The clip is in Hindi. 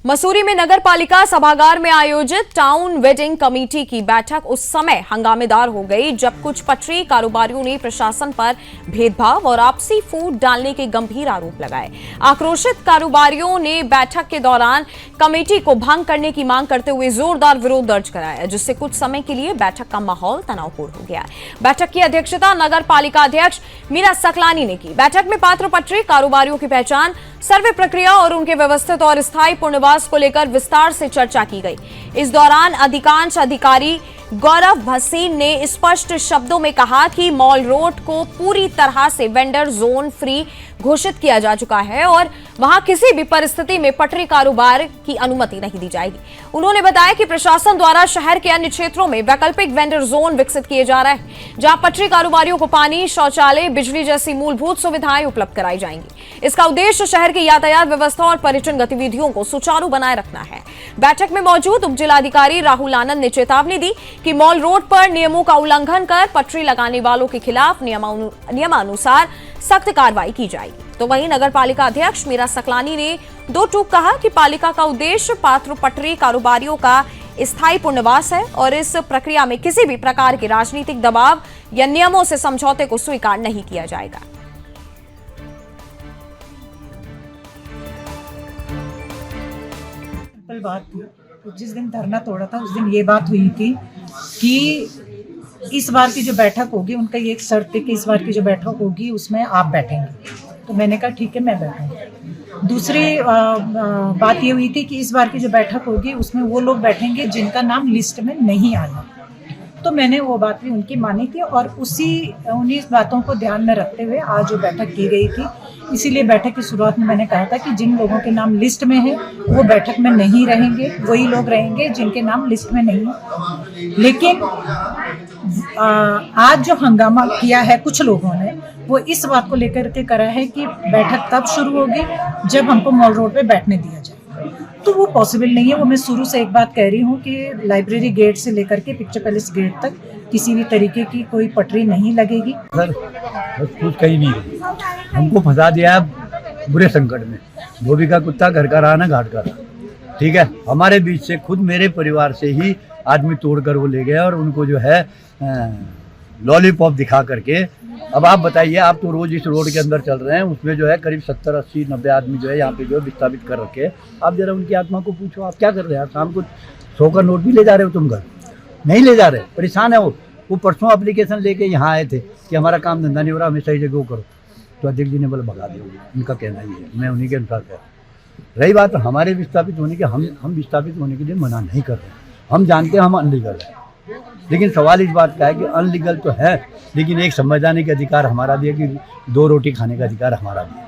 मसूरी में नगर पालिका सभागार में आयोजित टाउन वेडिंग कमेटी की बैठक उस समय हंगामेदार हो गई जब कुछ पटरी कारोबारियों ने प्रशासन पर भेदभाव और आपसी फूट डालने के गंभीर आरोप लगाए। आक्रोशित कारोबारियों ने बैठक के दौरान कमेटी को भंग करने की मांग करते हुए जोरदार विरोध दर्ज कराया, जिससे कुछ समय के लिए बैठक का माहौल तनावपूर्ण हो गया। बैठक की अध्यक्षता नगर पालिका अध्यक्ष मीरा सकलानी ने की। बैठक में पात्र पटरी कारोबारियों की पहचान, सर्वे प्रक्रिया और उनके व्यवस्थित और स्थायी पुनर्वास को लेकर विस्तार से चर्चा की गई। इस दौरान अधिकांश अधिकारी गौरव भसीन ने स्पष्ट शब्दों में कहा कि मॉल रोड को पूरी तरह से वेंडर जोन फ्री घोषित किया जा चुका है और वहां किसी भी परिस्थिति में पटरी कारोबार की अनुमति नहीं दी जाएगी। उन्होंने बताया कि प्रशासन द्वारा शहर के अन्य क्षेत्रों में वैकल्पिक वेंडर जोन विकसित किए जा रहे हैं, जहां पटरी कारोबारियों को पानी, शौचालय, बिजली जैसी मूलभूत सुविधाएं उपलब्ध कराई जाएंगी। इसका उद्देश्य शहर की यातायात व्यवस्था और पर्यटन गतिविधियों को सुचारू बनाए रखना है। बैठक में मौजूद उप जिलाधिकारी राहुल आनंद ने चेतावनी दी कि मॉल रोड पर नियमों का उल्लंघन कर पटरी लगाने वालों के खिलाफ नियमानुसार सख्त कार्रवाई की जाएगी। तो वहीं नगर पालिका अध्यक्ष मीरा सकलानी ने दो टूक कहा कि पालिका का उद्देश्य पात्र पटरी कारोबारियों का स्थायी पुनर्वास है और इस प्रक्रिया में किसी भी प्रकार के राजनीतिक दबाव या नियमों से समझौते को स्वीकार नहीं किया जाएगा। बात थी तो जिस दिन धरना तोड़ा था उस दिन ये बात हुई थी कि इस बार की जो बैठक होगी उनका ये एक शर्त है कि इस बार की जो बैठक होगी उसमें आप बैठेंगे। तो मैंने कहा ठीक है, मैं बैठूंगी। दूसरी बात ये हुई थी कि इस बार की जो बैठक होगी उसमें वो लोग बैठेंगे जिनका नाम लिस्ट में नहीं आया। तो मैंने वो बात भी उनकी मानी थी और उन्हीं बातों को ध्यान में रखते हुए आज जो बैठक की गई थी, इसीलिए बैठक की शुरुआत में मैंने कहा था कि जिन लोगों के नाम लिस्ट में है वो बैठक में नहीं रहेंगे, वही लोग रहेंगे जिनके नाम लिस्ट में नहीं है। लेकिन आज जो हंगामा किया है कुछ लोगों ने, वो इस बात को लेकर के करा है कि बैठक तब शुरू होगी जब हमको मॉल रोड पे बैठने दिया जाए। तो वो पॉसिबल नहीं है। वो मैं शुरू से एक बात कह रही हूँ कि लाइब्रेरी गेट से लेकर के पिक्चर पैलेस गेट तक किसी भी तरीके की कोई पटरी नहीं लगेगी। सर बस कुछ कहीं नहीं, हमको फंसा दिया है बुरे संकट में। धोबी का कुत्ता घर का रहा ना घाट का रहा। ठीक है, हमारे बीच से खुद मेरे परिवार से ही आदमी तोड़कर वो ले गए और उनको जो है लॉलीपॉप दिखा करके। अब आप बताइए, आप तो रोज इस रोड के अंदर चल रहे हैं, उसमें जो है करीब 70, 80, 90 आदमी जो है यहाँ पे जो है विस्थापित कर रखे। आप जरा उनकी आत्मा को पूछो, आप क्या कर रहे हैं? आप शाम को 100 का नोट भी ले जा रहे हो, तुम घर नहीं ले जा रहे, परेशान है वो परसों एप्लीकेशन लेके यहाँ आए थे कि हमारा काम धंधा नहीं हो रहा, हमें सही जगह करो। तो अध्यक्ष जी ने बोला भगा दो, उनका कहना ही है, मैं उन्हीं के अनुसार कह रहा हूँ। रही बात हमारे विस्थापित होने की, हम विस्थापित होने के लिए मना नहीं कर रहे, हम जानते हैं हम अनलीगल है। लेकिन सवाल इस बात का है कि अनलीगल तो है, लेकिन एक समझदारी का अधिकार हमारा भी है कि 2 रोटी खाने का अधिकार हमारा भी है।